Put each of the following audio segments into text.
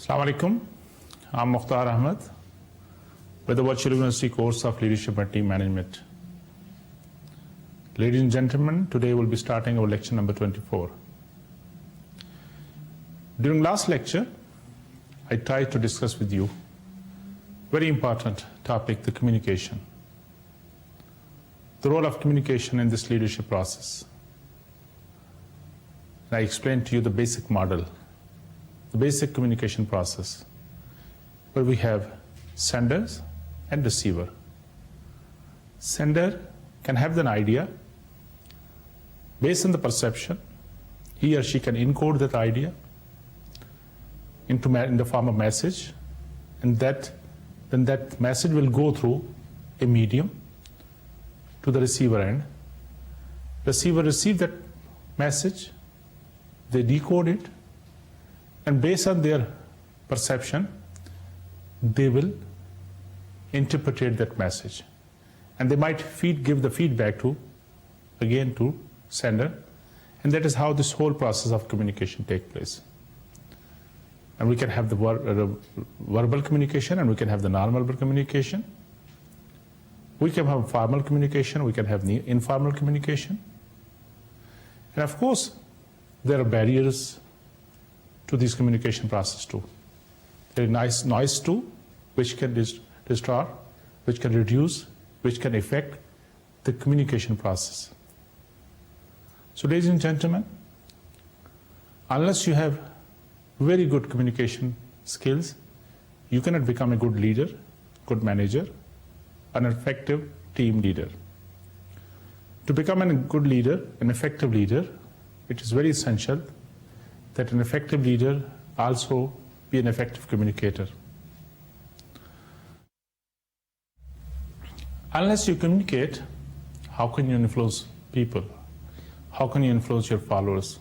Assalamu alaikum. I'm Mukhtar Ahmed with the Virtual University course of Leadership and Team Management. Ladies and gentlemen, today we'll be starting our lecture number 24. During last lecture, I tried to discuss with you very important topic, the communication. The role of communication in this leadership process. And I explained to you the basic model, the basic communication process, where we have senders and receiver. Sender can have an idea. Based on the perception, he or she can encode that idea in the form of message, and then that message will go through a medium to the receiver end. Receiver receive that message, they decode it, and based on their perception, they will interpret that message. And they might give the feedback to sender, and that is how this whole process of communication takes place. And we can have the verbal communication, and we can have the non-verbal communication. We can have formal communication, we can have informal communication. And of course, there are barriers to this communication process too. There is noise too, which can distort, which can reduce, which can affect the communication process. So ladies and gentlemen, unless you have very good communication skills, you cannot become a good leader, good manager, an effective team leader. To become a good leader, an effective leader, it is very essential that an effective leader also be an effective communicator. Unless you communicate, how can you influence people? How can you influence your followers?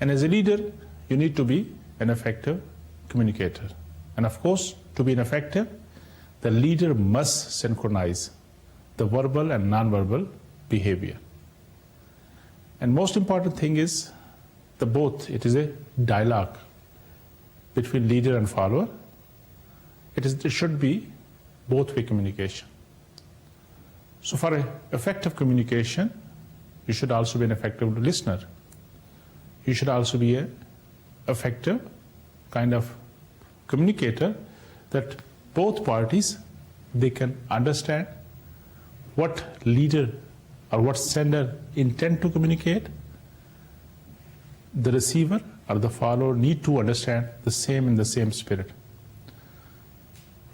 And as a leader, you need to be an effective communicator. And of course, to be an effective, the leader must synchronize the verbal and non-verbal behavior. And most important thing is it is a dialogue between leader and follower. It should be both-way communication. So for effective communication, you should also be an effective listener. You should also be an effective kind of communicator, that both parties, they can understand what leader or what sender intend to communicate. The receiver or the follower need to understand the same spirit.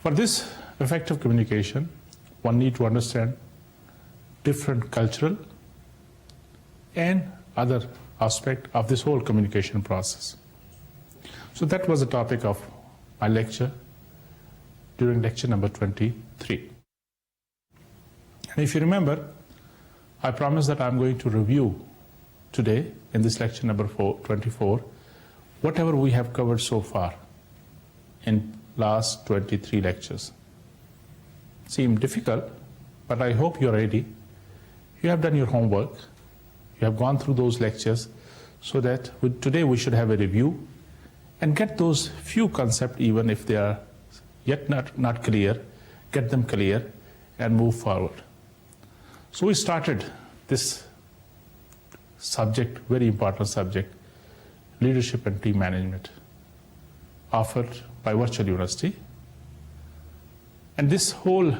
For this effective communication, one need to understand different cultural and other aspect of this whole communication process. So that was the topic of my lecture during lecture number 23. And if you remember, I promised that I'm going to review today in this lecture number 24 whatever we have covered so far in last 23 lectures. Seem difficult, but I hope you're ready. You have done your homework. You have gone through those lectures, so that today we should have a review and get those few concepts, even if they are yet not clear, get them clear and move forward. So we started this subject, very important subject, leadership and team management, offered by Virtual University. And this whole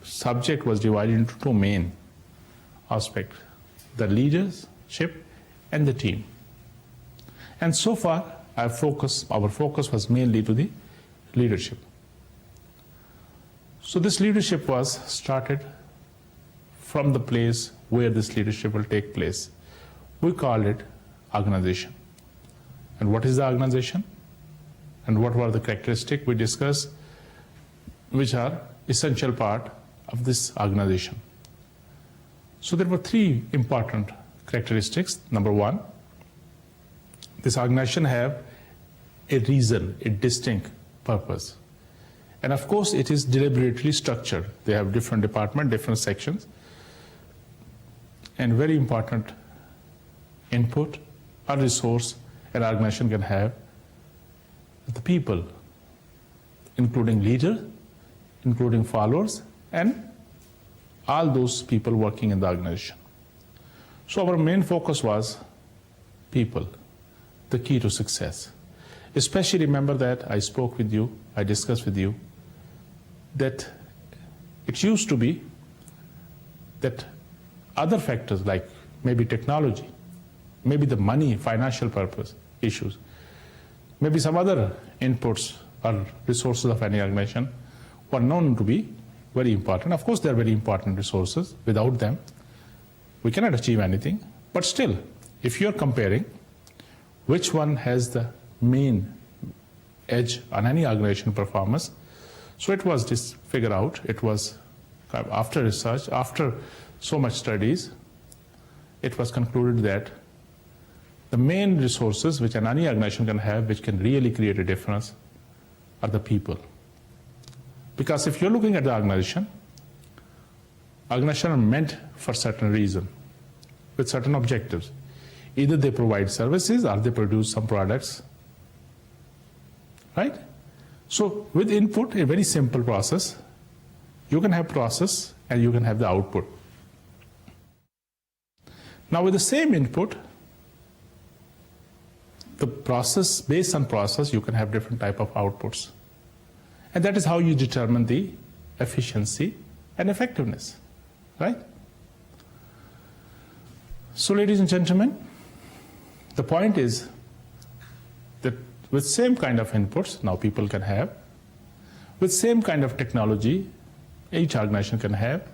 subject was divided into two main aspects, the leadership and the team. And so far, our focus was mainly to the leadership. So this leadership was started from the place where this leadership will take place. We call it organization. And what is the organization? And what were the characteristics we discussed, which are essential part of this organization? So there were three important characteristics. Number one, this organization have a reason, a distinct purpose. And of course, it is deliberately structured. They have different departments, different sections, and very important input or resource an organization can have the people, including leader, including followers, and all those people working in the organization. So our main focus was people, the key to success. Especially remember that I spoke with you, I discussed with you, that it used to be that other factors like maybe technology, maybe the money, financial purpose issues, maybe some other inputs or resources of any organization were known to be very important. Of course, they're very important resources. Without them, we cannot achieve anything. But still, if you're comparing which one has the main edge on any organization performance, so it was just figured out. It was after research, after so much studies, it was concluded that the main resources which any organization can have, which can really create a difference, are the people. Because if you're looking at the organization are meant for certain reason, with certain objectives. Either they provide services or they produce some products, right? So with input, a very simple process, you can have process and you can have the output. Now with the same input, the process, based on process, you can have different type of outputs. And that is how you determine the efficiency and effectiveness, right? So ladies and gentlemen, the point is that with same kind of inputs now people can have, with same kind of technology each organization can have,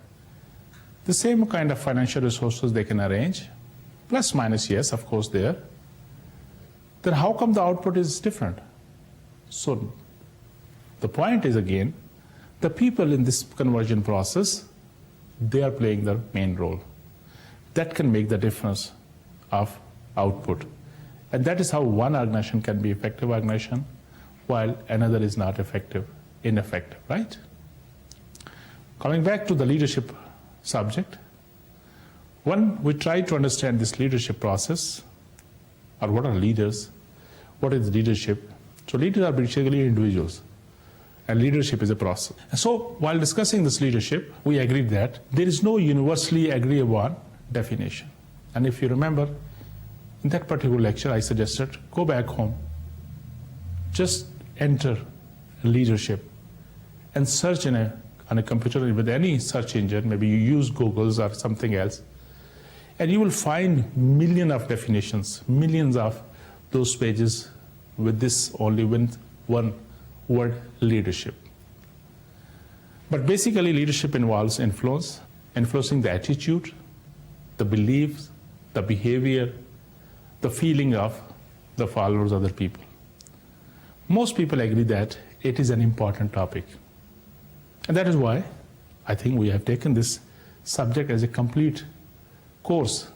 the same kind of financial resources they can arrange, plus minus, yes, of course there, then how come the output is different? So the point is again, the people in this conversion process, they are playing the main role. That can make the difference of output. And that is how one organization can be effective organization, while another is not effective, ineffective, right? Coming back to the leadership subject, when we try to understand this leadership process, or what are leaders, what is leadership? So leaders are basically individuals, and leadership is a process. And so while discussing this leadership, we agreed that there is no universally agreed upon definition. And if you remember, in that particular lecture, I suggested go back home, just enter leadership and search on a computer with any search engine, maybe you use Google's or something else, and you will find millions of definitions, millions of those pages with this only with one word, leadership. But basically leadership involves influence, influencing the attitude, the beliefs, the behavior, the feeling of the followers, other people. Most people agree that it is an important topic. And that is why I think we have taken this subject as a complete course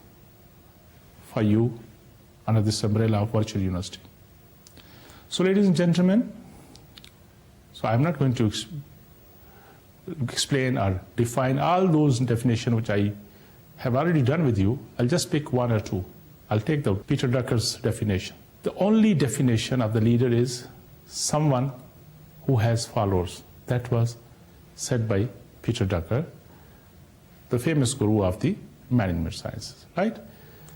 for you under this umbrella of virtual university. So ladies and gentlemen, so I'm not going to explain or define all those definitions which I have already done with you. I'll just pick one or two. I'll take the Peter Drucker's definition. The only definition of the leader is someone who has followers. That was said by Peter Drucker, the famous guru of the management sciences, right?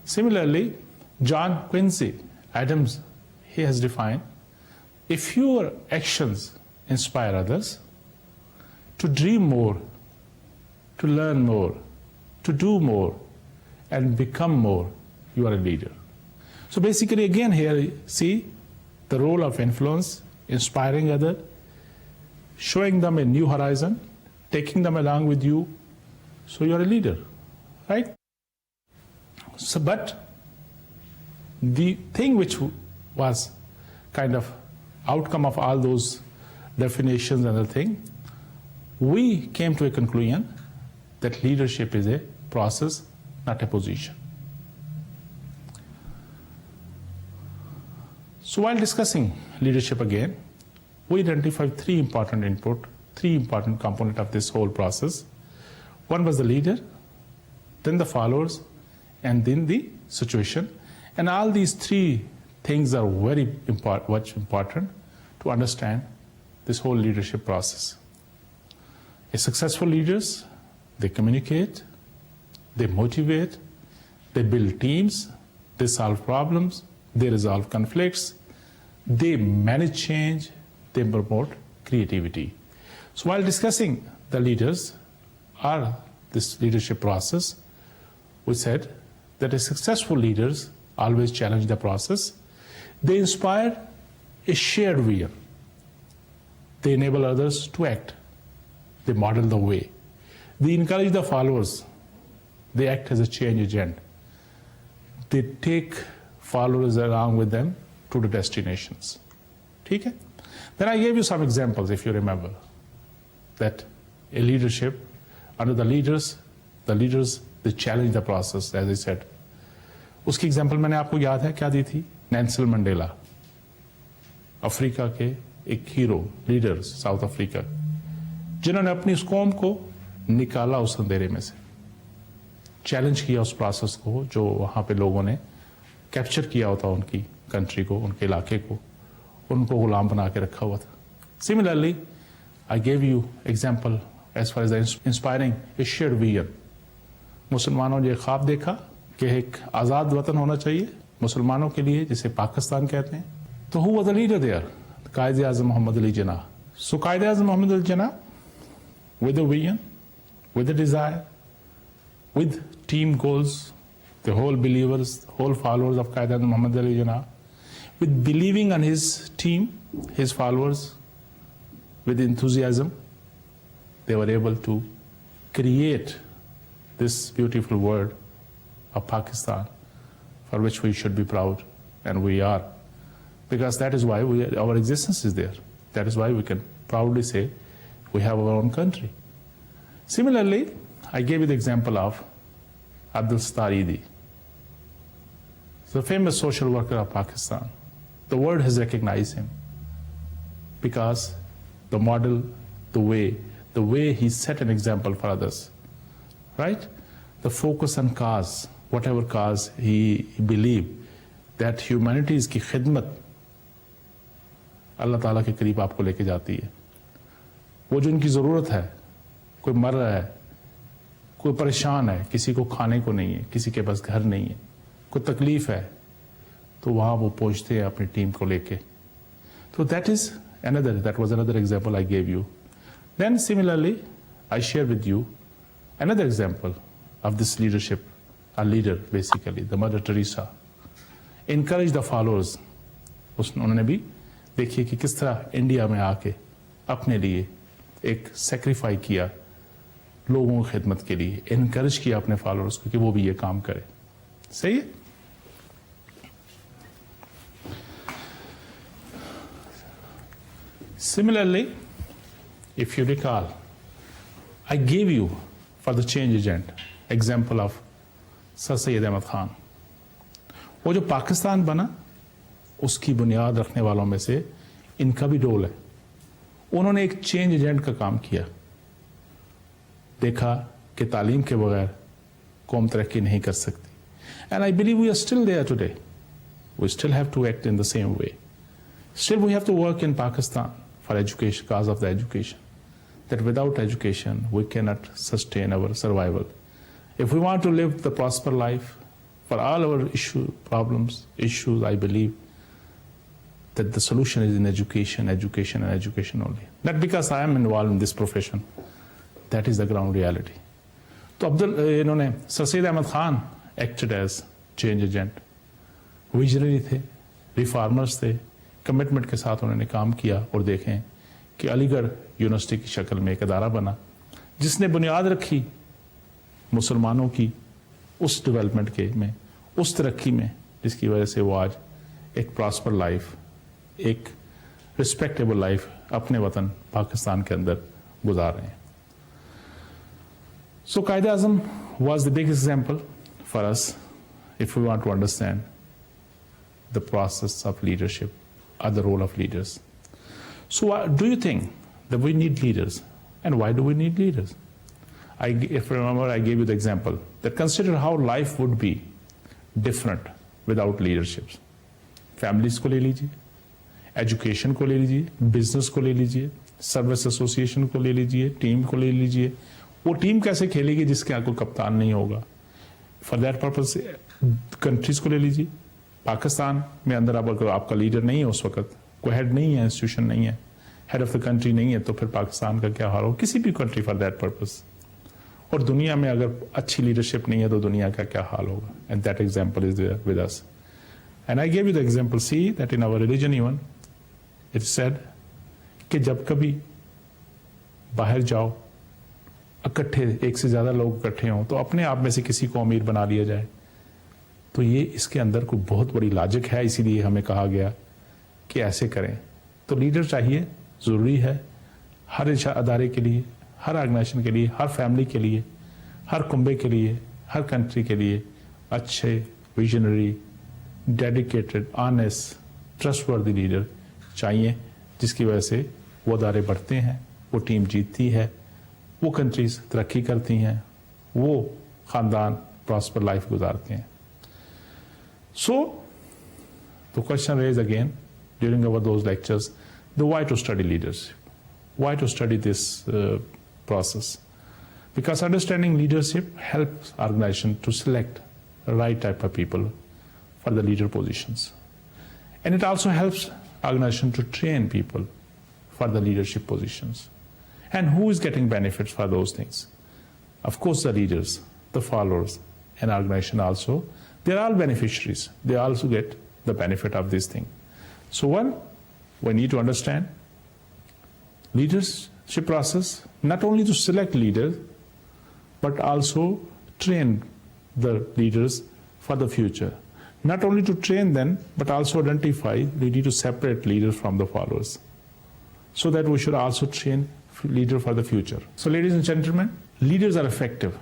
Similarly, John Quincy Adams, he has defined, if your actions inspire others to dream more, to learn more, to do more, and become more, you are a leader. So basically again here, see the role of influence, inspiring others, showing them a new horizon, taking them along with you, so you are a leader, right? So, but the thing which was kind of outcome of all those definitions and the thing, we came to a conclusion that leadership is a process, not a position. So while discussing leadership again, we identified three important components of this whole process. One was the leader, then the followers, and then the situation. And all these three things are very much important to understand this whole leadership process. A successful leaders, they communicate, they motivate, they build teams, they solve problems, they resolve conflicts, they manage change, they promote creativity. So while discussing the leaders or this leadership process, we said that a successful leaders always challenge the process. They inspire a shared vision. They enable others to act. They model the way. They encourage the followers. They act as a change agent. They take followers along with them to the destinations. Okay? Then I gave you some examples, if you remember, that a leadership, under the leaders, they challenge the process, as I said. उसकी example मैंने आपको याद है क्या दी थी? Nelson Mandela, Africa के एक hero leader south Africa, जिन्होंने अपनी उस कौम को निकाला उस अंधेरे में से, चैलेंज किया उस प्रोसेस को जो वहां पे लोगों ने कैप्चर किया होता, उनकी कंट्री को, उनके इलाके को, उनको गुलाम बना के रखा हुआ था. Similarly I gave you example as far as inspiring a shared vision. मुसलमानों ने ख्वाब देखा कि एक आज़ाद वतन होना चाहिए मुसलमानों के लिए, जिसे पाकिस्तान कहते हैं. तो who was the leader there? Quaid-e Azam Mohammad Ali Jinnah. सो कायदे Azam Mohammad Ali Jinnah, with a vision, with a desire, with team goals, the whole believers, whole followers of Qaeda and Muhammad Ali Jinnah, with believing on his team, his followers, with enthusiasm, they were able to create this beautiful world of Pakistan, for which we should be proud, and we are, because that is why our existence is there. That is why we can proudly say we have our own country. Similarly, I gave you the example of Abdul Sattar Eidi, the famous social worker of Pakistan. The world has recognized him because the model, the way he set an example for others, right? The focus on cause, whatever cause he believed, that humanity's की खिदमत अल्लाह ताला के करीब आपको लेके जाती है. वो जो उनकी ज़रूरत है, कोई मर रहा है, कोई परेशान है, किसी को खाने को नहीं है, किसी के पास घर नहीं है, कोई तकलीफ है, तो वहाँ वो पहुँचते हैं अपनी टीम को लेके. तो that was another example I gave you. Then similarly, I share with you another example of this leadership, a leader basically, the Mother Teresa. Encourage the followers. उन्होंने भी देखिए कि किस तरह इंडिया में आके अपने लिए एक सेक्रीफाई किया, लोगों की खिदमत के लिए, इनकरेज किया अपने फॉलोअर्स को कि वो भी ये काम करे. सही है? Similarly, if you recall, I gave you for the change agent example of sir Syed Ahmad Khan. वो जो पाकिस्तान बना, उसकी बुनियाद रखने वालों में से इनका भी रोल है. उन्होंने एक चेंज एजेंट का काम किया. देखा कि तालीम के बगैर कौम तरक्की नहीं कर सकती. And I believe we are still there today. We still have to act in the same way. Still we have to work in Pakistan for education, because of the education. That without education, we cannot sustain our survival. If we want to live the prosper life, for all our issues, I believe that the solution is in education, education and education only. Not because I am involved in this profession. That is the ground reality. तो इन्होंने sir Syed Ahmad Khan acted as change agent. Visionary थे, reformers थे, commitment के साथ उन्होंने काम किया. और देखें कि अलीगढ़ यूनिवर्सिटी की शक्ल में एक अदारा बना जिसने बुनियाद रखी मुसलमानों की उस डेवलपमेंट के में, उस तरक्की में, जिसकी वजह से वो आज एक प्रॉस्पर लाइफ, एक रिस्पेक्टेबल लाइफ अपने वतन पाकिस्तान के अंदर गुजार रहे हैं. So Qaeda-Azam was the biggest example for us if we want to understand the process of leadership or the role of leaders. So do you think that we need leaders? And why do we need leaders? If you remember, I gave you the example that consider how life would be different without leaderships. Families को ले लीजिए, education को ले लीजिए, business को ले लीजिए, service association को ले लीजिए, टीम को ले लीजिए। वो टीम कैसे खेलेगी जिसके यहाँ कोई कप्तान नहीं होगा? फॉर दैट पर्पज कंट्रीज को ले लीजिए। पाकिस्तान में अंदर अगर आपका लीडर नहीं है, उस वक्त कोई हेड नहीं है, इंस्टीट्यूशन नहीं है, हेड ऑफ द कंट्री नहीं है, तो फिर पाकिस्तान का क्या हाल हो? किसी भी कंट्री फॉर दैट पर्पज। और दुनिया में अगर अच्छी लीडरशिप नहीं है तो दुनिया का क्या हाल होगा? And that example is there with us. And I give you the example, see that in our religion even it said कि जब कभी बाहर जाओ, इकट्ठे एक से ज्यादा लोग इकट्ठे हों, तो अपने आप में से किसी को अमीर बना लिया जाए। तो ये इसके अंदर कोई बहुत बड़ी लॉजिक है, इसीलिए हमें कहा गया कि ऐसे करें। तो लीडर चाहिए, जरूरी है हर अदारे के लिए, हर ऑर्गेनाइजेशन के लिए, हर फैमिली के लिए, हर कुंबे के लिए, हर कंट्री के लिए अच्छे, visionary, dedicated, honest, trustworthy leader चाहिए, जिसकी वजह से वो अदारे बढ़ते हैं, वो टीम जीतती है, वो कंट्रीज तरक्की करती हैं, वो खानदान प्रॉस्पर लाइफ गुजारते हैं। So the question raise again during our those lectures, the why to study leadership, why to study this process? Because understanding leadership helps organization to select the right type of people for the leader positions. And it also helps organization to train people for the leadership positions. And who is getting benefits for those things? Of course, the leaders, the followers, and organization also. They're all beneficiaries. They also get the benefit of this thing. So one, we need to understand leadership process, not only to select leaders, but also train the leaders for the future. Not only to train them, but also identify, we need to separate leaders from the followers. So that we should also train leader for the future. So ladies and gentlemen, leaders are effective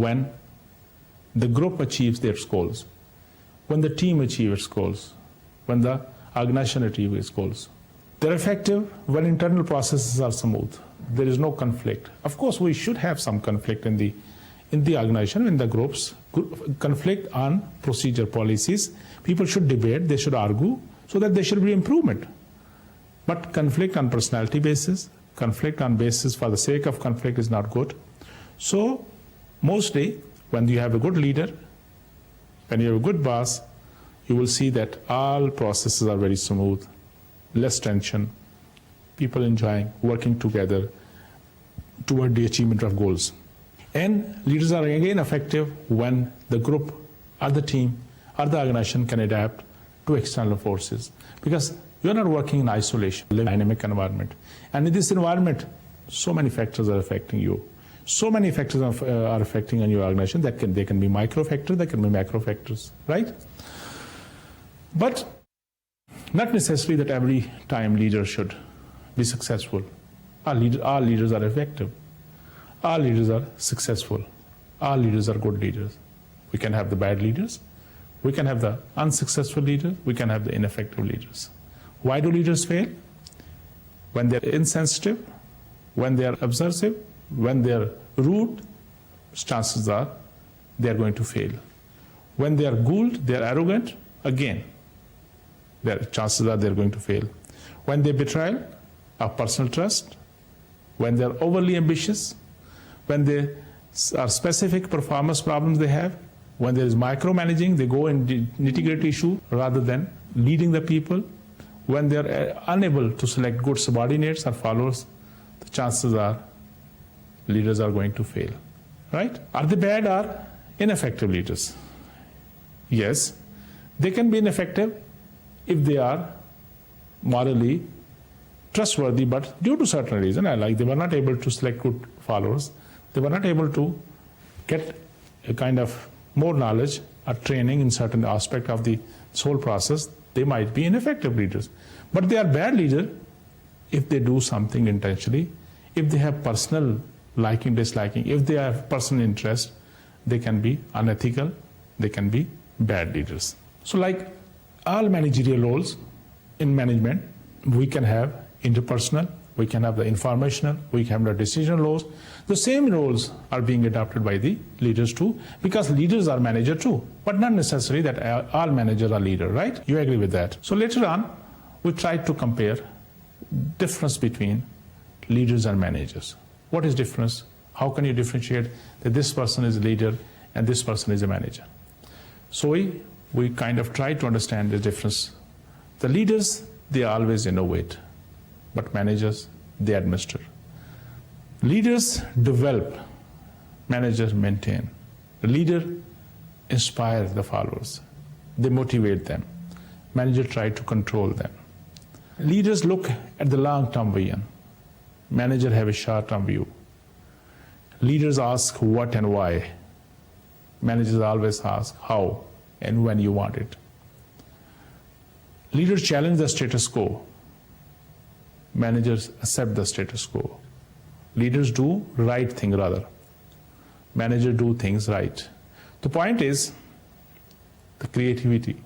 when the group achieves their goals, when the team achieves its goals, when the organization achieves its goals. They're effective when internal processes are smooth. There is no conflict. Of course, we should have some conflict in the organization, in the groups, conflict on procedure policies. People should debate, they should argue, so that there should be improvement. But conflict on personality basis, conflict on basis for the sake of conflict is not good. So mostly when you have a good leader, when you have a good boss, you will see that all processes are very smooth, less tension, people enjoying working together toward the achievement of goals. And leaders are again effective when the group or the team or the organization can adapt to external forces, because you're not working in isolation, live in a dynamic environment. And in this environment, so many factors are affecting you. So many factors are affecting on your organization. They can be micro factors, they can be macro factors, right? But not necessarily that every time leaders should be successful. All leaders are effective. All leaders are successful. All leaders are good leaders. We can have the bad leaders. We can have the unsuccessful leaders. We can have the ineffective leaders. Why do leaders fail? When they're insensitive, when they're obsessive, when they're rude, chances are they're going to fail. When they're guled, they're arrogant, again, chances are they're going to fail. When they betray our personal trust, when they're overly ambitious, when there are specific performance problems they have, when there is micromanaging, they go in nitty-gritty issue rather than leading the people, when they're unable to select good subordinates or followers, the chances are leaders are going to fail, right? Are they bad or ineffective leaders? Yes, they can be ineffective if they are morally trustworthy, but due to certain reason, they were not able to select good followers, they were not able to get a kind of more knowledge or training in certain aspect of the whole process, they might be ineffective leaders. But they are bad leaders if they do something intentionally, if they have personal liking, disliking, if they have personal interest, they can be unethical, they can be bad leaders. So like all managerial roles in management, we can have interpersonal, we can have the informational, we can have the decision roles. The same roles are being adopted by the leaders too, because leaders are manager too, but not necessarily that all managers are leader, right? You agree with that? So later on, we tried to compare difference between leaders and managers. What is difference? How can you differentiate that this person is a leader and this person is a manager? So we kind of try to understand the difference. The leaders, they always innovate, but managers, they administer. Leaders develop, managers maintain. The leader inspires the followers. They motivate them. Manager try to control them. Leaders look at the long-term vision. Manager have a short-term view. Leaders ask what and why. Managers always ask how and when you want it. Leaders challenge the status quo. Managers accept the status quo. Leaders do right thing rather. Managers do things right. The point is the creativity,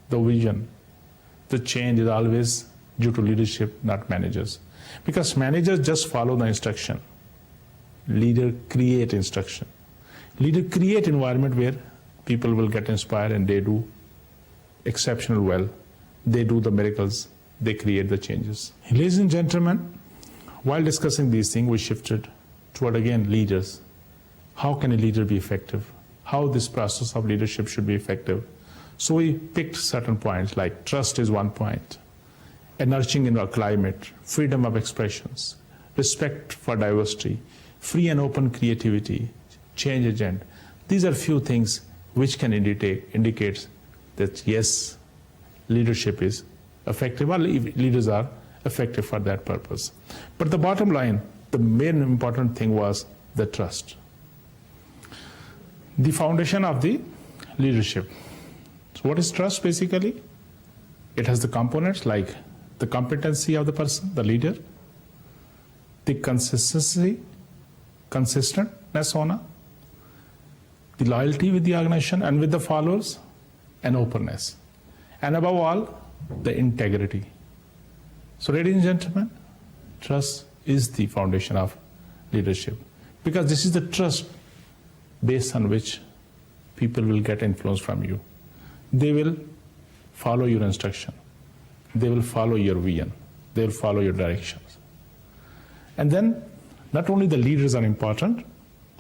the vision, the change is always due to leadership, not managers. Because managers just follow the instruction. Leader create instruction. Leader create environment where people will get inspired and they do exceptional well. They do the miracles. They create the changes. Ladies and gentlemen, while discussing these things, we shifted toward again leaders. How can a leader be effective? How this process of leadership should be effective? So we picked certain points like trust is one point, a nurturing in our climate, freedom of expressions, respect for diversity, free and open creativity, change agent. These are few things which can indicate that yes, leadership is effective, or leaders are effective for that purpose. But the bottom line, the main important thing was the trust. The foundation of the leadership. So what is trust basically? It has the components like the competency of the person, the leader, the consistency, consistentness honor, the loyalty with the organization and with the followers, and openness. And above all, the integrity. So ladies and gentlemen, trust is the foundation of leadership, because this is the trust based on which people will get influence from you. They will follow your instruction. They will follow your vision. They will follow your directions. And then not only the leaders are important,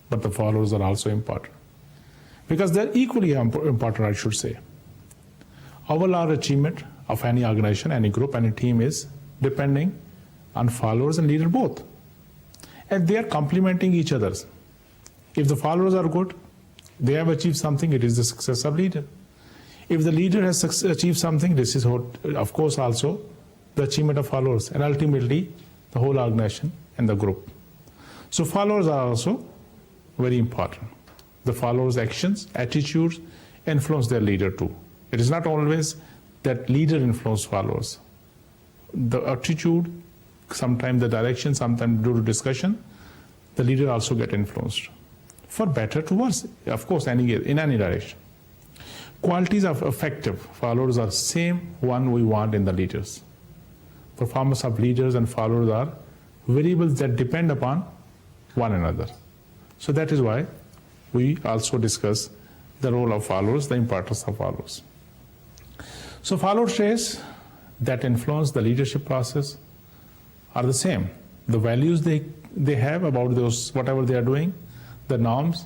but the followers are also important. Because they're equally important, I should say. Overall achievement of any organization, any group, any team is depending on followers and leader both. And they are complementing each other. If the followers are good, they have achieved something, it is the success of leader. If the leader has achieved something, this is of course also the achievement of followers, and ultimately the whole organization and the group. So followers are also very important. The followers' actions, attitudes influence their leader too. It is not always that leader influences followers. The attitude, sometimes the direction, sometimes due to discussion, the leader also get influenced. For better to worse, of course, in any direction. Qualities of effective followers are same one we want in the leaders. Performance of leaders and followers are variables that depend upon one another. So that is why we also discuss the role of followers, the importance of followers. So follower traits that influence the leadership process are the same. The values they have about those, whatever they are doing, the norms,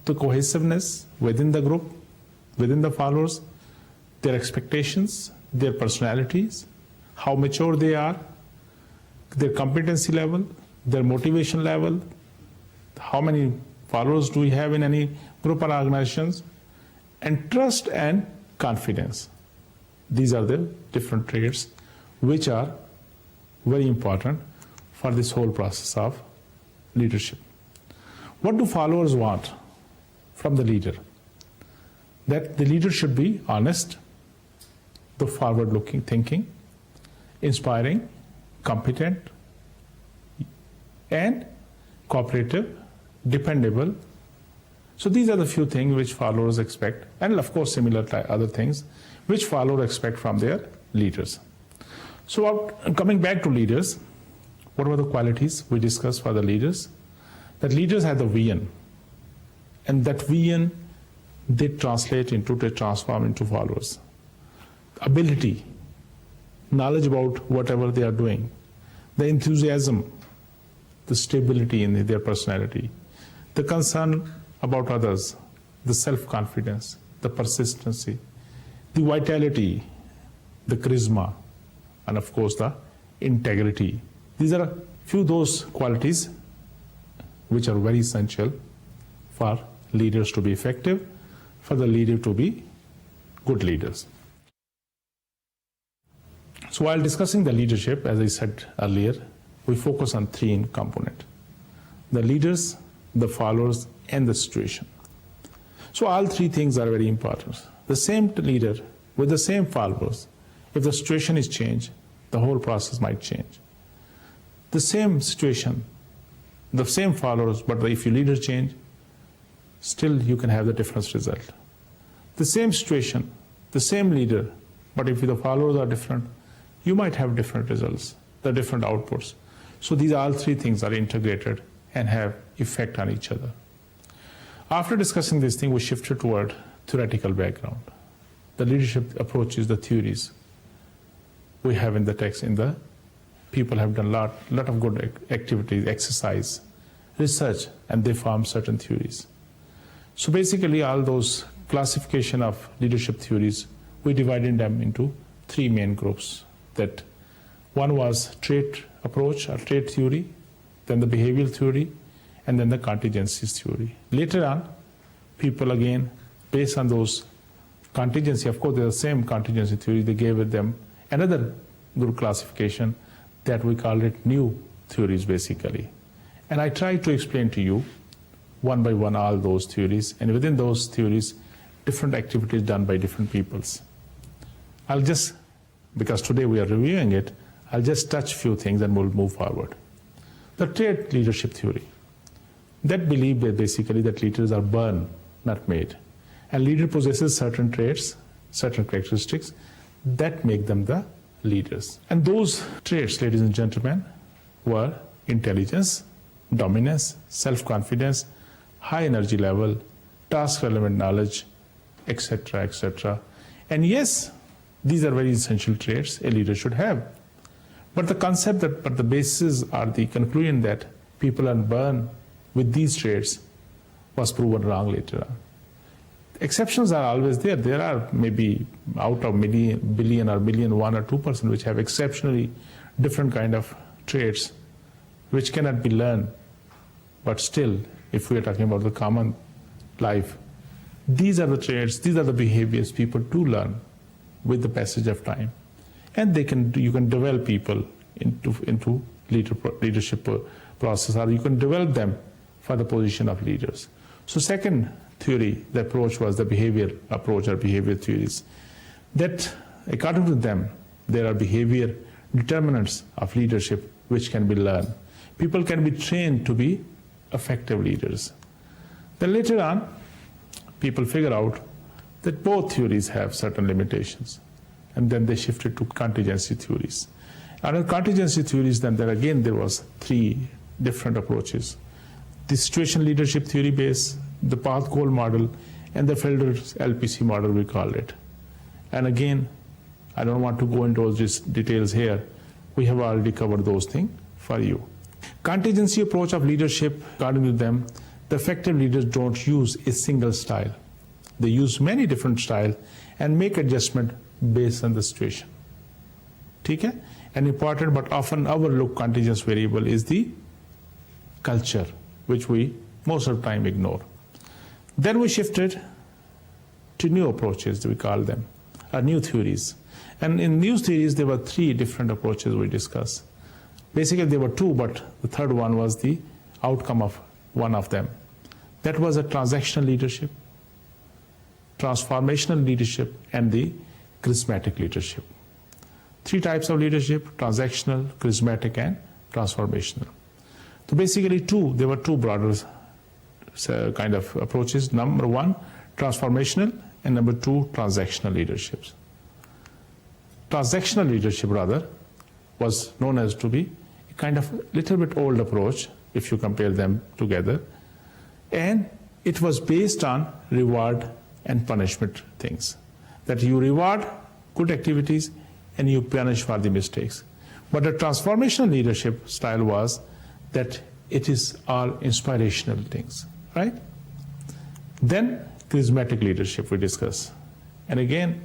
the cohesiveness within the group, within the followers, their expectations, their personalities, how mature they are, their competency level, their motivation level, how many followers do we have in any group or organizations, and trust and confidence. These are the different traits which are very important for this whole process of leadership. What do followers want from the leader? That the leader should be honest, the forward-looking thinking, inspiring, competent, and cooperative, dependable. So these are the few things which followers expect, and of course similar other things which followers expect from their leaders. So coming back to leaders, what were the qualities we discussed for the leaders? That leaders have the vision, and that vision they transform into followers. Ability knowledge about whatever they are doing, the enthusiasm, the stability in their personality, the concern about others, the self-confidence, the persistency, the vitality, the charisma, and of course the integrity. These are a few of those qualities which are very essential for leaders to be effective, for the leader to be good leaders. So while discussing the leadership, as I said earlier, we focus on three components: the leaders, the followers, and the situation. So all three things are very important. The same leader with the same followers, if the situation is changed, the whole process might change. The same situation, the same followers, but if your leader change, still you can have the different result. The same situation, the same leader, but if the followers are different, you might have different results, the different outputs. So these all three things are integrated and have effect on each other. After discussing this thing, we shifted toward theoretical background. The leadership approaches, the theories we have in the text, people have done lot of good activities, exercise, research, and they form certain theories. So basically all those classification of leadership theories, we divided them into three main groups. That one was trait approach or trait theory, then the behavioral theory, and then the contingencies theory. Later on, people again, based on those contingency, of course they're the same contingency theory, they gave them another group classification that we call it new theories basically. And I try to explain to you one by one all those theories, and within those theories, different activities done by different peoples. I'll just, because today we are reviewing it, I'll just touch few things and we'll move forward. The trait leadership theory, that belief that basically that leaders are born, not made. And leader possesses certain traits, certain characteristics that make them the leaders. And those traits, ladies and gentlemen, were intelligence, dominance, self-confidence, high energy level, task-relevant knowledge, etc., etc. And yes, these are very essential traits a leader should have. But the concept that, but the basis or the conclusion that people are born with these traits was proven wrong later on. Exceptions are always there. There are maybe out of billion or million, 1 or 2% which have exceptionally different kind of traits which cannot be learned. But still, if we are talking about the common life, these are the traits, these are the behaviors people do learn with the passage of time. And you can develop people into leadership process, or you can develop them for the position of leaders. So second theory, the approach was the behavior approach or behavior theories. That according to them, there are behavior determinants of leadership which can be learned. People can be trained to be effective leaders. Then later on, people figure out that both theories have certain limitations. And then they shifted to contingency theories. And in contingency theories, then there was three different approaches. The situational leadership theory base, the path goal model, and the Felder's LPC model, we call it. And again, I don't want to go into all these details here. We have already covered those things for you. Contingency approach of leadership, according to them, the effective leaders don't use a single style. They use many different styles and make adjustment based on the situation. Okay? An important but often overlooked contingent variable is the culture, which we most of the time ignore. Then we shifted to new approaches, we call them, or new theories. And in new theories, there were three different approaches we discussed. Basically, there were two, but the third one was the outcome of one of them. That was a transactional leadership, transformational leadership, and the charismatic leadership. Three types of leadership: transactional, charismatic, and transformational. So basically there were two broader kind of approaches. Number one, transformational, and number two, transactional leaderships. Transactional leadership, rather, was known as to be a kind of little bit old approach if you compare them together. And it was based on reward and punishment things. That you reward good activities and you punish for the mistakes. But the transformational leadership style was that it is all inspirational things, right? Then charismatic leadership we discuss. And again,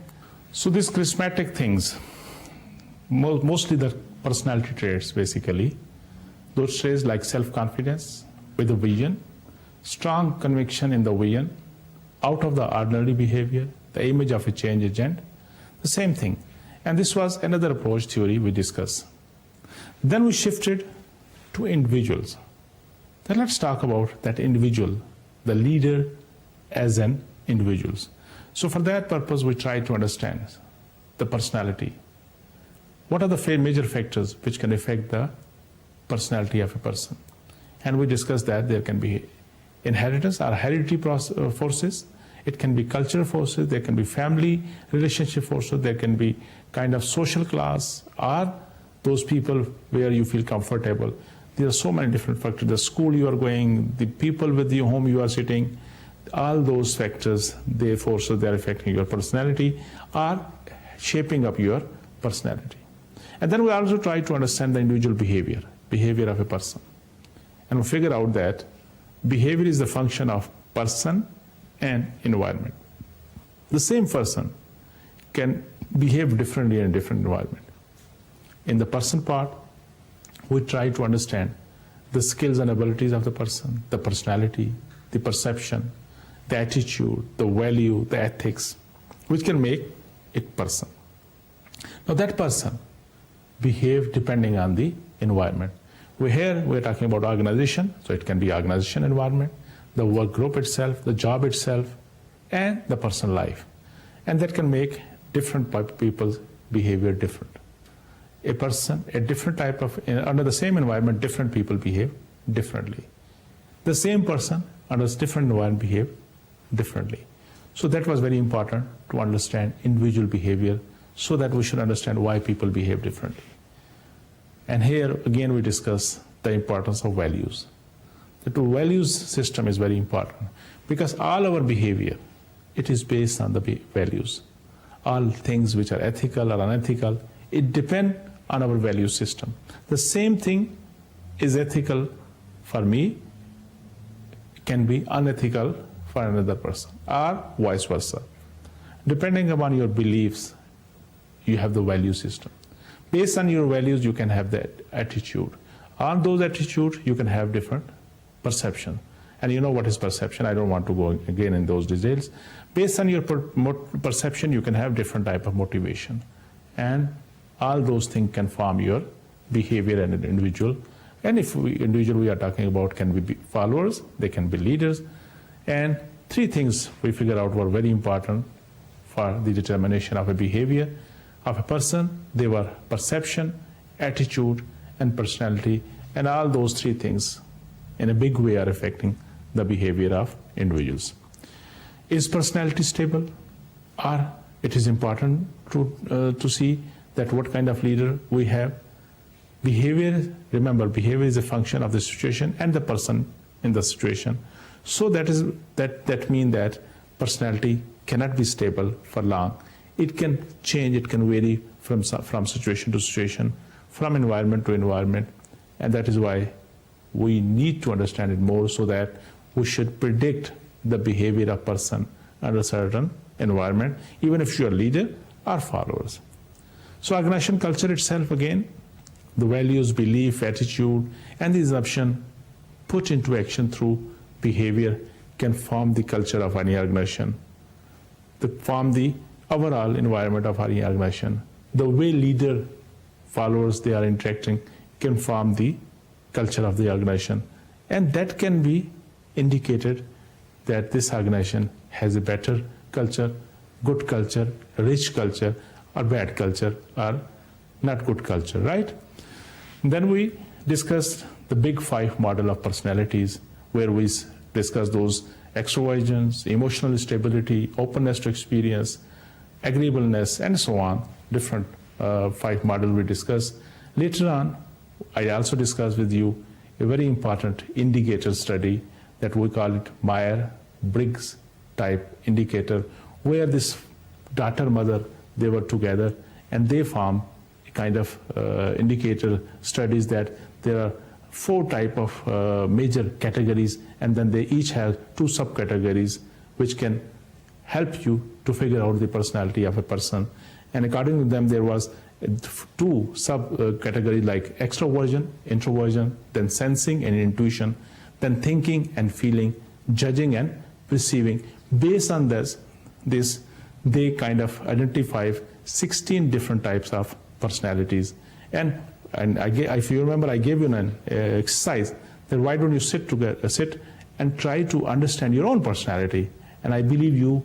so these charismatic things, mostly the personality traits basically, those traits like self-confidence with a vision, strong conviction in the vision, out of the ordinary behavior, the image of a change agent, the same thing. And this was another approach theory we discussed. Then we shifted to individuals. Then let's talk about that individual, the leader as an individual. So for that purpose, we try to understand the personality. What are the major factors which can affect the personality of a person? And we discussed that there can be inheritance or hereditary forces, it can be cultural forces, there can be family relationship forces, there can be kind of social class, or those people where you feel comfortable. There are so many different factors, the school you are going, the people with whom you are sitting, all those factors, they forces, they are affecting your personality, are shaping up your personality. And then we also try to understand the individual behavior of a person. And we figure out that behavior is the function of person and environment. The same person can behave differently in a different environment. In the person part, we try to understand the skills and abilities of the person, the personality, the perception, the attitude, the value, the ethics, which can make a person. Now that person behave depending on the environment. We're talking about organization, so it can be organization environment, the work group itself, the job itself, and the personal life. And that can make different people's behavior different. A person, a different type of, under the same environment, different people behave differently. The same person under different environment behave differently. So that was very important to understand individual behavior so that we should understand why people behave differently. And here again we discuss the importance of values. The two values system is very important because all our behavior, it is based on the values. All things which are ethical or unethical, it depends on our value system. The same thing is ethical for me, can be unethical for another person, or vice versa. Depending upon your beliefs, you have the value system. Based on your values, you can have that attitude. On those attitudes, you can have different perception. And you know what is perception? I don't want to go again in those details. Based on your perception, you can have different type of motivation. And all those things can form your behavior as an individual. And if individual we are talking about can be followers, they can be leaders. And three things we figure out were very important for the determination of a behavior of a person. They were perception, attitude, and personality. And all those three things in a big way are affecting the behavior of individuals. Is personality stable? Or it is important to see that what kind of leader we have. Behavior, remember, behavior is a function of the situation and the person in the situation. So that means that personality cannot be stable for long. It can change, it can vary from situation to situation, from environment to environment, and that is why we need to understand it more so that we should predict the behavior of person under a certain environment, even if you are leader or followers. So organization culture itself, again, the values, belief, attitude, and the assumption put into action through behavior can form the culture of any organization, form the overall environment of any organization. The way leader, followers, they are interacting can form the culture of the organization. And that can be indicated that this organization has a better culture, good culture, rich culture, or bad culture, or not good culture, right? Then we discussed the big 5 model of personalities, where we discussed those extroversions, emotional stability, openness to experience, agreeableness, and so on, different 5 models we discussed. Later on, I also discussed with you a very important indicator study that we call it Myers-Briggs type indicator, where this daughter mother, they were together and they found a kind of indicator studies that there are 4 type of major categories, and then they each have 2 subcategories which can help you to figure out the personality of a person. And according to them, there was 2 subcategories like extroversion, introversion, then sensing and intuition, then thinking and feeling, judging and perceiving. Based on this they kind of identify 16 different types of personalities. And if you remember, I gave you an exercise that why don't you sit and try to understand your own personality. And I believe you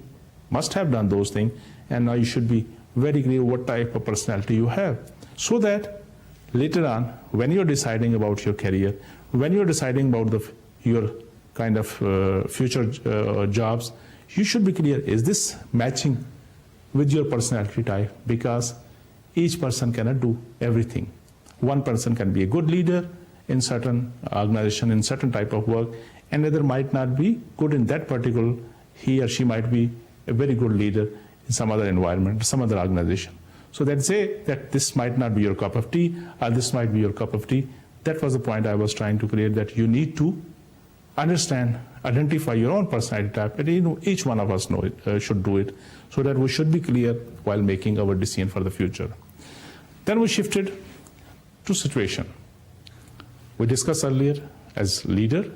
must have done those things, and now you should be very clear what type of personality you have, so that later on, when you're deciding about your career, when you're deciding about your kind of future jobs, you should be clear, is this matching with your personality type? Because each person cannot do everything. One person can be a good leader in certain organization, in certain type of work, and another might not be good in that particular. He or she might be a very good leader in some other environment, some other organization. So let's say that this might not be your cup of tea, or this might be your cup of tea. That was the point I was trying to create, that you need to understand, identify your own personality type, and each one of us should do it, so that we should be clear while making our decision for the future. Then we shifted to situation. We discussed earlier as leader,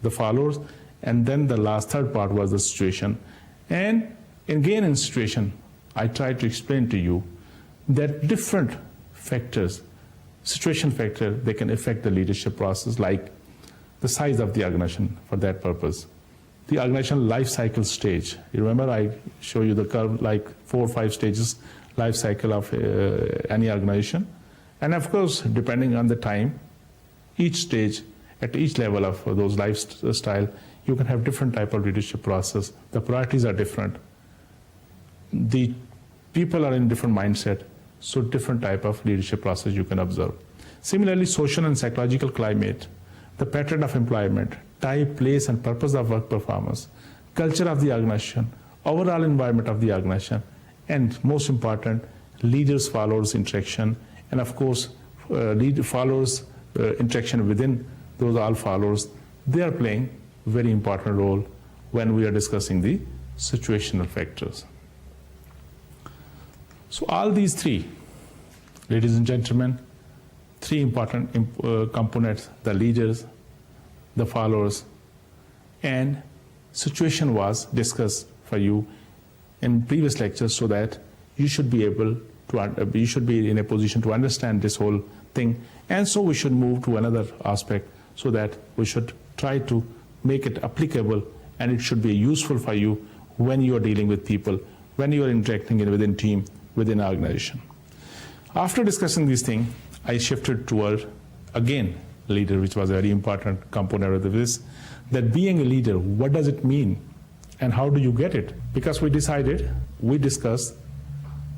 the followers, and then the third part was the situation. And again in situation, I tried to explain to you that different factors, situation factor, they can affect the leadership process, like the size of the organization for that purpose. The organization life cycle stage. You remember I show you the curve, like 4 or 5 stages life cycle of any organization. And of course, depending on the time, each stage, at each level of those lifestyle, you can have different type of leadership process. The priorities are different. The people are in different mindset, so different type of leadership process you can observe. Similarly, social and psychological climate, the pattern of employment, type, place, and purpose of work performance, culture of the organization, overall environment of the organization, and most important, leaders, followers interaction, and of course, followers interaction within those all followers. They are playing a very important role when we are discussing the situational factors. So all these 3, ladies and gentlemen, 3 important components: the leaders, the followers, and situation was discussed for you in previous lectures, so that you should be able to, you should be in a position to understand this whole thing. And so we should move to another aspect, so that we should try to make it applicable, and it should be useful for you when you are dealing with people, when you are interacting within team, within organization. After discussing these things, I shifted toward, again, leader, which was a very important component of this, that being a leader, what does it mean and how do you get it? Because we discussed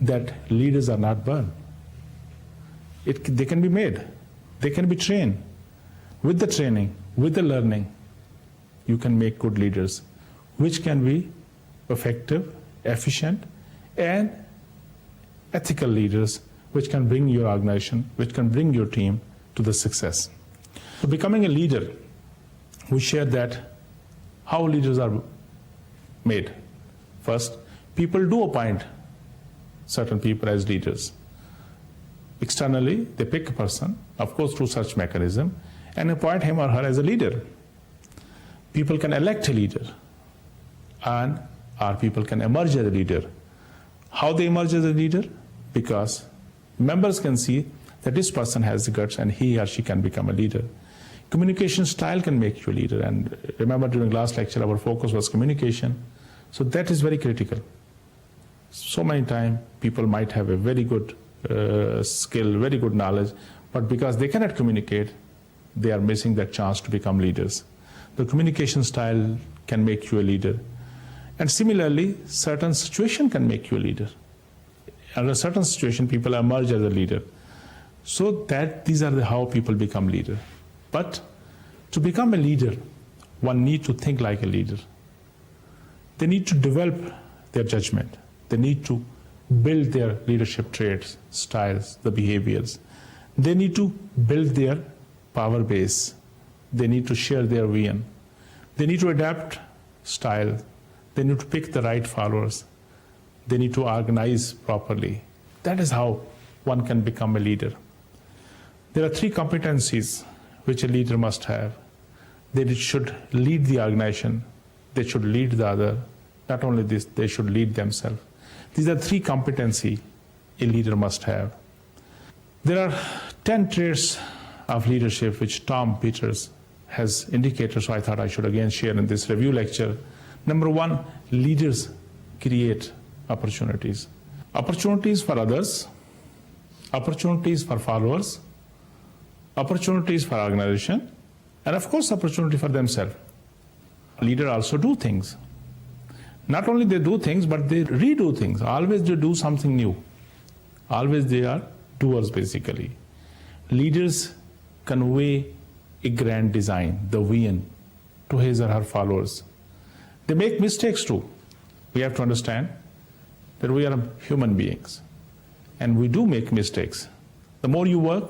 that leaders are not born. They can be made, they can be trained. With the training, with the learning, you can make good leaders, which can be effective, efficient, and ethical leaders, which can bring your organization, which can bring your team to the success. So becoming a leader, we shared that how leaders are made. First, people do appoint certain people as leaders. Externally, they pick a person, of course through such mechanism, and appoint him or her as a leader. People can elect a leader, and our people can emerge as a leader. How they emerge as a leader? Because members can see that this person has the guts and he or she can become a leader. Communication style can make you a leader, and remember during last lecture our focus was communication, so that is very critical. So many times people might have a very good skill, very good knowledge, but because they cannot communicate, they are missing that chance to become leaders. The communication style can make you a leader. And similarly, certain situation can make you a leader. Under a certain situation, people emerge as a leader. So that these are how people become leader. But to become a leader, one needs to think like a leader. They need to develop their judgment. They need to build their leadership traits, styles, the behaviors. They need to build their power base. They need to share their vision. They need to adapt style. They need to pick the right followers. They need to organize properly. That is how one can become a leader. There are 3 competencies which a leader must have. They should lead the organization. They should lead the other. Not only this, they should lead themselves. These are 3 competencies a leader must have. There are 10 traits of leadership which Tom Peters has indicated, so I thought I should again share in this review lecture. Number 1, leaders create opportunities. Opportunities for others, opportunities for followers, opportunities for organization, and of course opportunity for themselves. Leaders also do things. Not only they do things, but they redo things. Always they do something new. Always they are doers basically. Leaders convey a grand design, the vision, to his or her followers. They make mistakes too. We have to understand that we are human beings and we do make mistakes. The more you work,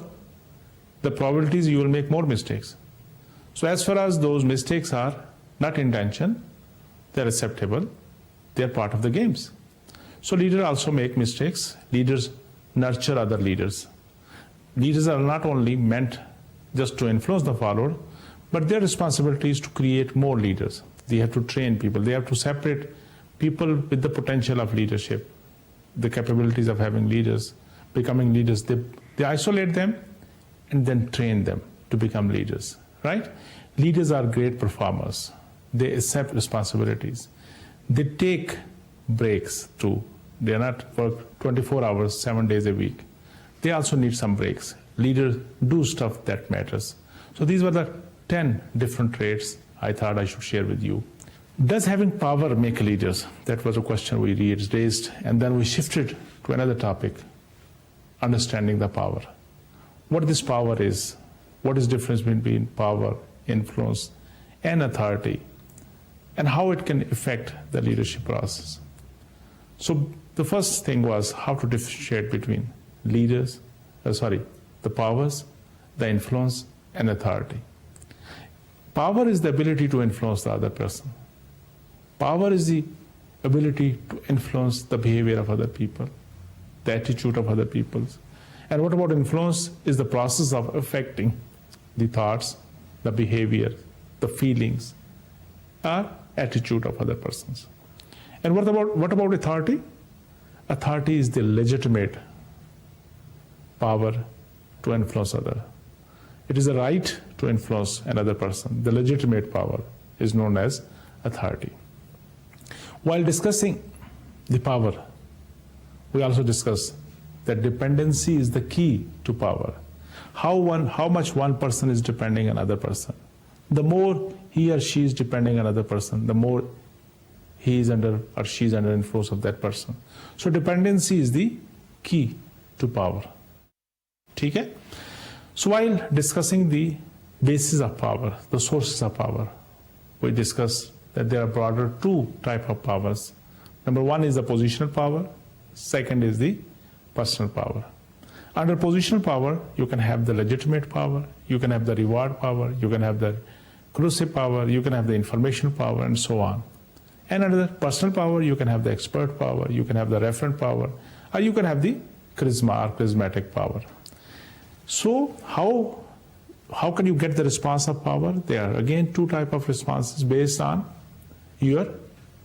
the probabilities you will make more mistakes. So as far as those mistakes are not intention, they're acceptable, they're part of the games. So leaders also make mistakes. Leaders nurture other leaders. Leaders are not only meant just to influence the follower, but their responsibility is to create more leaders. They have to train people. They have to separate people with the potential of leadership, the capabilities of having leaders, becoming leaders. They isolate them and then train them to become leaders, right? Leaders are great performers. They accept responsibilities. They take breaks too. They are not work 24 hours, 7 days a week. They also need some breaks. Leaders do stuff that matters. So these were the 10 different traits I thought I should share with you. Does having power make leaders? That was a question we raised, and then we shifted to another topic, understanding the power. What this power is, what is the difference between power, influence, and authority, and how it can affect the leadership process. So the first thing was how to differentiate between the powers, the influence, and authority. Power is the ability to influence the other person. Power is the ability to influence the behavior of other people, the attitude of other people. And what about influence is the process of affecting the thoughts, the behavior, the feelings, or attitude of other persons. And what about authority? Authority is the legitimate power to influence others. It is a right to influence another person. The legitimate power is known as authority. While discussing the power, we also discussed that dependency is the key to power. How much one person is depending on another person. The more he or she is depending on another person, the more he is under or she is under influence of that person. So dependency is the key to power. Okay? So while discussing the basis of power, the sources of power, we discussed that there are broader 2 types of powers. Number 1 is the positional power. Second is the personal power. Under positional power, you can have the legitimate power, you can have the reward power, you can have the corrosive power, you can have the information power, and so on. And under the personal power, you can have the expert power, you can have the referent power, or you can have the charisma or charismatic power. So how can you get the response of power? There are again 2 types of responses based on your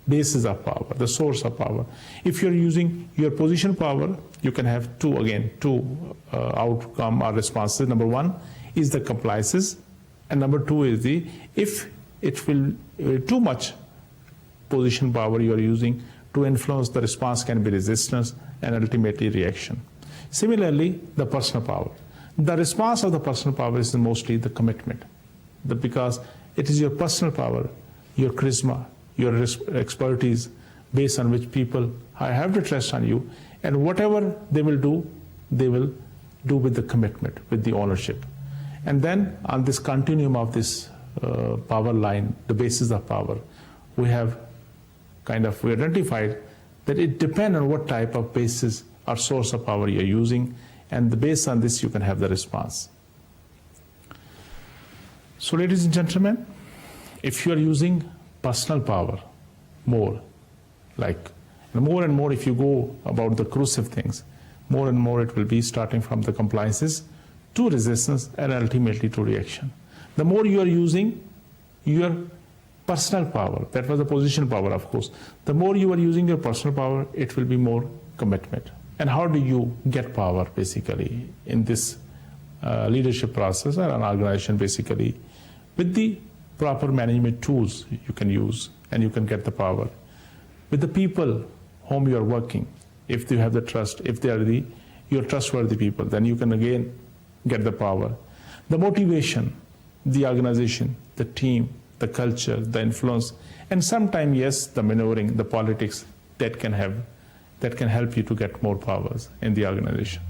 basis of power, the source of power. If you're using your position power, you can have two outcome or responses. Number 1 is the compliances, and number 2 is if it will too much position power you are using to influence, the response can be resistance and ultimately reaction. Similarly, the personal power. The response of the personal power is mostly the commitment, because it is your personal power, your charisma, your expertise, based on which people have to trust on you, and whatever they will do with the commitment, with the ownership. And then on this continuum of this power line, the basis of power, we identified that it depends on what type of basis or source of power you're using, and based on this you can have the response. So ladies and gentlemen, if you are using personal power more, like more and more if you go about the corrosive things, more and more it will be starting from the compliances to resistance and ultimately to reaction. The more you are using your personal power, that was the position power of course, the more you are using your personal power, it will be more commitment. And how do you get power basically in this leadership process or an organization basically? With the proper management tools you can use and you can get the power. With the people whom you are working, if you have the trust, if they are your trustworthy people, then you can again get the power. The motivation, the organization, the team, the culture, the influence, and sometimes yes, the maneuvering, the politics that can help you to get more powers in the organization.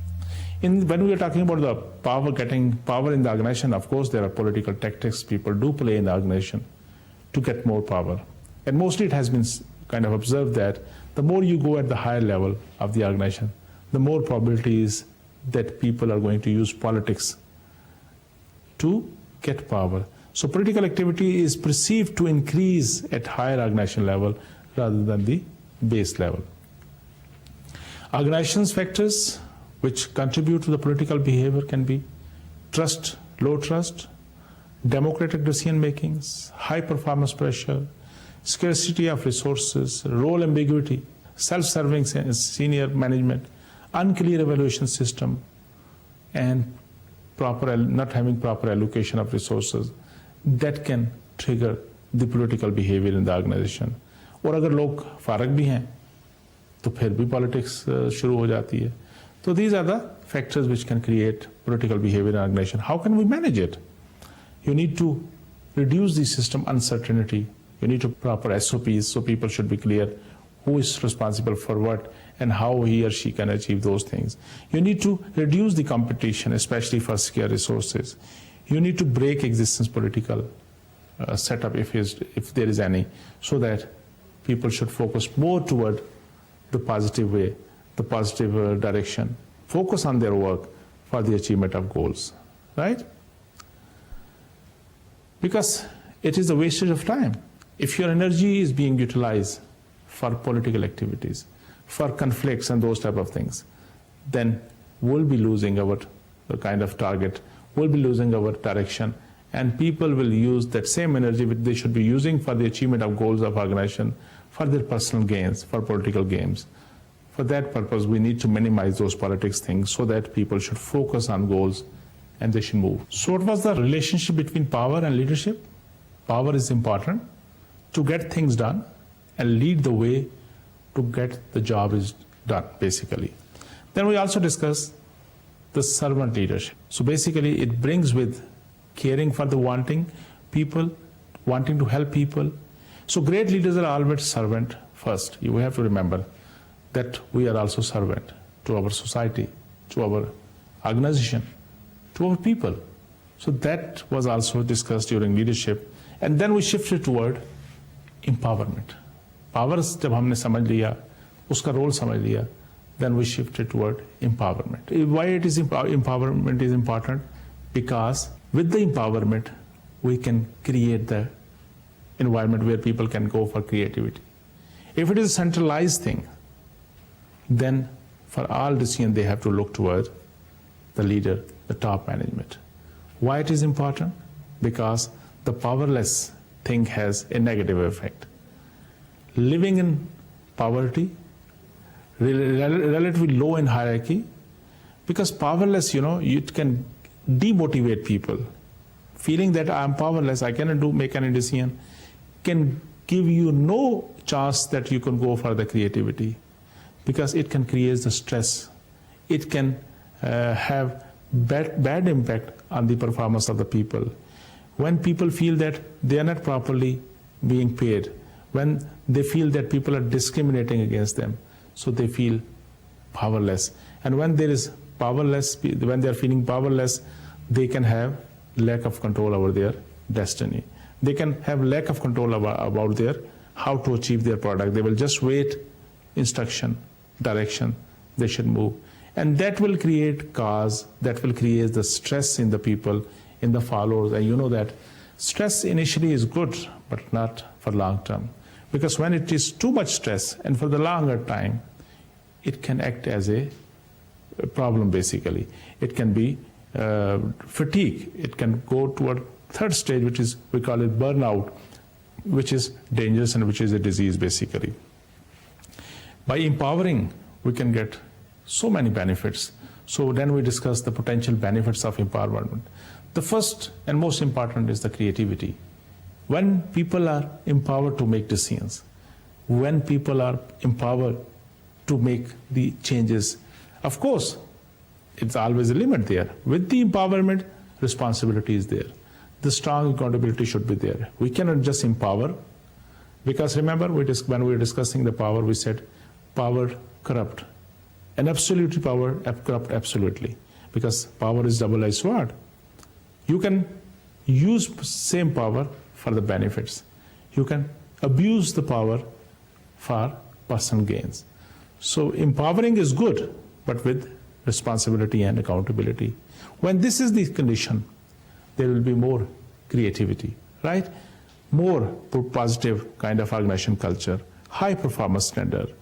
When we are talking about the power, getting power in the organization, of course there are political tactics people do play in the organization to get more power. And mostly it has been kind of observed that the more you go at the higher level of the organization, the more probability is that people are going to use politics to get power. So political activity is perceived to increase at higher organization level rather than the base level. Organizations factors which contribute to the political behavior can be trust, low trust, democratic decision makings, high performance pressure, scarcity of resources, role ambiguity, self-serving senior management, unclear evaluation system, and not having proper allocation of resources that can trigger the political behavior in the organization. और अगर लोग फारग भी हैं तो फिर भी politics शुरू हो जाती है. So these are the factors which can create political behavior in an organization. How can we manage it? You need to reduce the system uncertainty. You need to proper SOPs, so people should be clear who is responsible for what and how he or she can achieve those things. You need to reduce the competition, especially for scarce resources. You need to break existing political setup if there is any, so that people should focus more toward the positive way, the positive direction, focus on their work for the achievement of goals, right? Because it is a wastage of time. If your energy is being utilized for political activities, for conflicts and those type of things, then we'll be losing our kind of target, we'll be losing our direction, and people will use that same energy which they should be using for the achievement of goals of organization, for their personal gains, for political gains. For that purpose, we need to minimize those politics things so that people should focus on goals and they should move. So what was the relationship between power and leadership? Power is important to get things done and lead the way to get the job is done, basically. Then we also discuss the servant leadership. So basically it brings with caring for the wanting people, wanting to help people. So great leaders are always servant first. You have to remember that we are also servant to our society, to our organization, to our people. So that was also discussed during leadership. And then we shifted toward empowerment. Powers जब हमने समझ लिया, उसका role समझ लिया, then we shifted toward empowerment. Why empowerment is important? Because with the empowerment, we can create the environment where people can go for creativity. If it is a centralized thing, then for all decision they have to look toward the leader, the top management. Why it is important? Because the powerless thing has a negative effect. Living in poverty, relatively low in hierarchy, because powerless, it can demotivate people. Feeling that I am powerless, I cannot make any decision, can give you no chance that you can go for the creativity, because it can create the stress. It can have bad impact on the performance of the people. When people feel that they are not properly being paid, when they feel that people are discriminating against them, so they feel powerless. And when there is powerless, when they are feeling powerless, they can have lack of control over their destiny. They can have lack of control about how to achieve their product. They will just wait instruction, direction, they should move. And that will create cause, that will create the stress in the people, in the followers. And you know that stress initially is good, but not for long term. Because when it is too much stress and for the longer time, it can act as a problem basically. It can be fatigue. It can go to a third stage, which is, we call it burnout, which is dangerous and which is a disease basically. By empowering, we can get so many benefits. So then we discuss the potential benefits of empowerment. The first and most important is the creativity. When people are empowered to make decisions, when people are empowered to make the changes, of course, it's always a limit there. With the empowerment, responsibility is there. The strong accountability should be there. We cannot just empower, because remember, when we were discussing the power, we said power corrupt. And absolute power corrupt absolutely, because power is double-edged sword. You can use same power for the benefits. You can abuse the power for personal gains. So empowering is good, but with responsibility and accountability. When this is the condition, there will be more creativity, right? More positive kind of organization culture, high performance standard.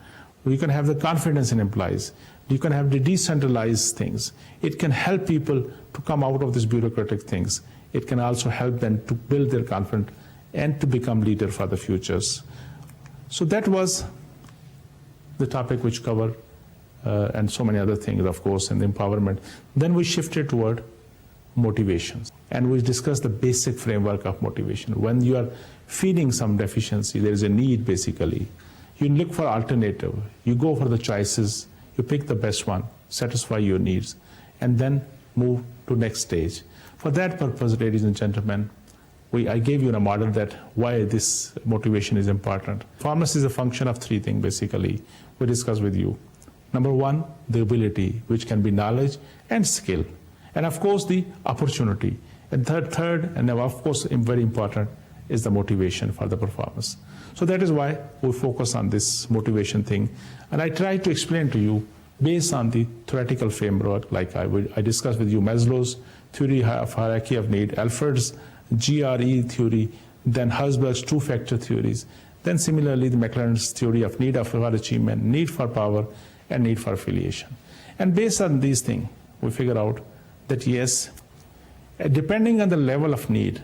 You can have the confidence in employees. You can have the decentralized things. It can help people to come out of these bureaucratic things. It can also help them to build their confidence and to become leader for the futures. So that was the topic which covered, and so many other things, of course, and empowerment. Then we shifted toward motivation. And we discussed the basic framework of motivation. When you are feeling some deficiency, there is a need basically. You look for alternative. You go for the choices. You pick the best one, satisfy your needs, and then move to next stage. For that purpose, ladies and gentlemen, I gave you a model that why this motivation is important. Performance is a function of three things basically we discussed with you. Number one, the ability, which can be knowledge and skill. And of course, the opportunity. And third, and of course, very important, is the motivation for the performance. So that is why we focus on this motivation thing. And I try to explain to you based on the theoretical framework, like I discussed with you Maslow's theory of hierarchy of need, Alfred's GRE theory, then Herzberg's two-factor theories, then similarly the McLaren's theory of need for achievement, need for power, and need for affiliation. And based on these things, we figure out that yes, depending on the level of need,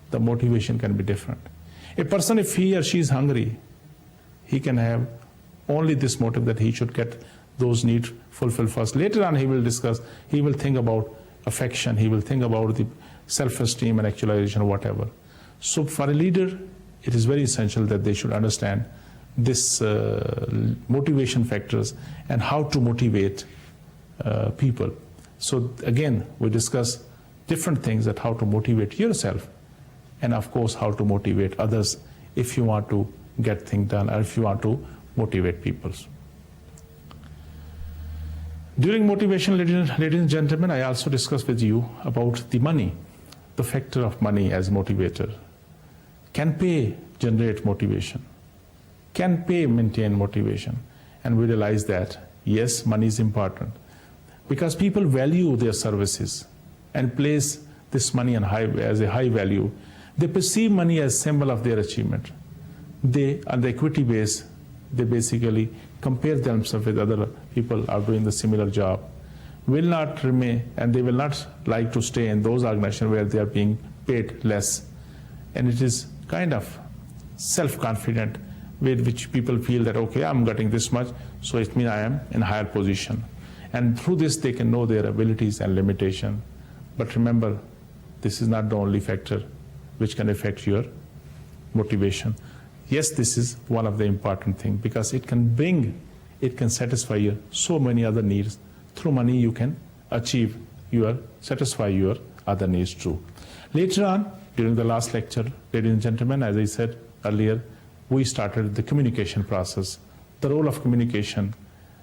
the motivation can be different. A person, if he or she is hungry, he can have only this motive that he should get those needs fulfilled first. Later on, he will think about affection, he will think about the self-esteem and actualization, whatever. So for a leader, it is very essential that they should understand this motivation factors and how to motivate people. So again, we discuss different things that how to motivate yourself, and of course how to motivate others if you want to get things done or if you want to motivate people. During motivation, ladies and gentlemen, I also discussed with you about the money, the factor of money as motivator. Can pay generate motivation? Can pay maintain motivation? And we realize that yes, money is important because people value their services and place this money as a high value. They perceive money as symbol of their achievement. They, on the equity base, they basically compare themselves with other people who are doing the similar job, will not remain, and they will not like to stay in those organizations where they are being paid less. And it is kind of self-confident, with which people feel that, okay, I'm getting this much, so it means I am in a higher position. And through this, they can know their abilities and limitation. But remember, this is not the only factor which can affect your motivation. Yes, this is one of the important things because it can satisfy your so many other needs. Through money, you can satisfy your other needs too. Later on, during the last lecture, ladies and gentlemen, as I said earlier, we started the communication process, the role of communication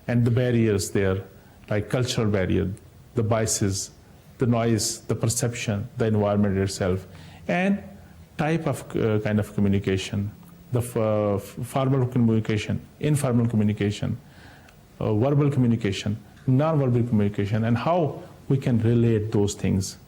and the barriers there, like cultural barrier, the biases, the noise, the perception, the environment itself, and type of kind of communication, the formal communication, informal communication, verbal communication, non-verbal communication, and how we can relate those things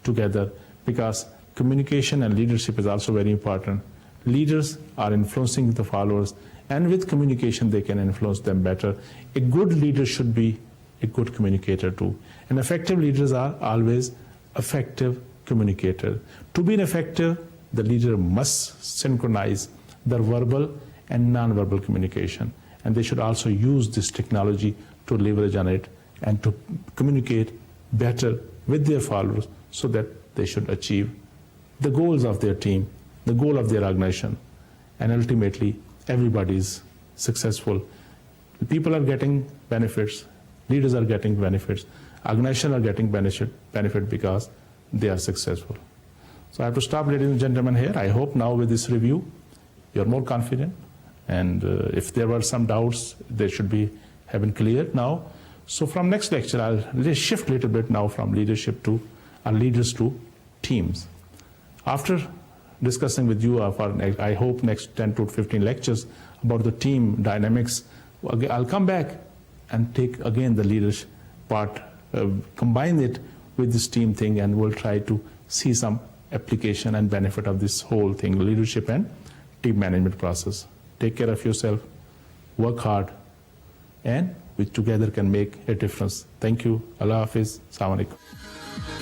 together, because communication and leadership is also very important. Leaders are influencing the followers, and with communication they can influence them better. A good leader should be a good communicator too. And effective leaders are always effective communicators. To be an effective, the leader must synchronize the verbal and non-verbal communication, and they should also use this technology to leverage on it and to communicate better with their followers so that they should achieve the goals of their team, the goal of their organization, and ultimately everybody is successful. People are getting benefits, leaders are getting benefits, organizations are getting benefit because they are successful. So I have to stop, ladies and gentlemen, here. I hope now with this review you're more confident, and if there were some doubts, they should be having cleared now. So from next lecture, I'll shift a little bit now from leadership to leaders to teams. After discussing with you for, I hope, next 10 to 15 lectures about the team dynamics, I'll come back and take again the leadership part, combine it with this team thing, and we'll try to see some application and benefit of this whole thing, leadership and team management process. Take care of yourself, work hard, and we together can make a difference. Thank you. Allah Hafiz. Assalamu alaikum.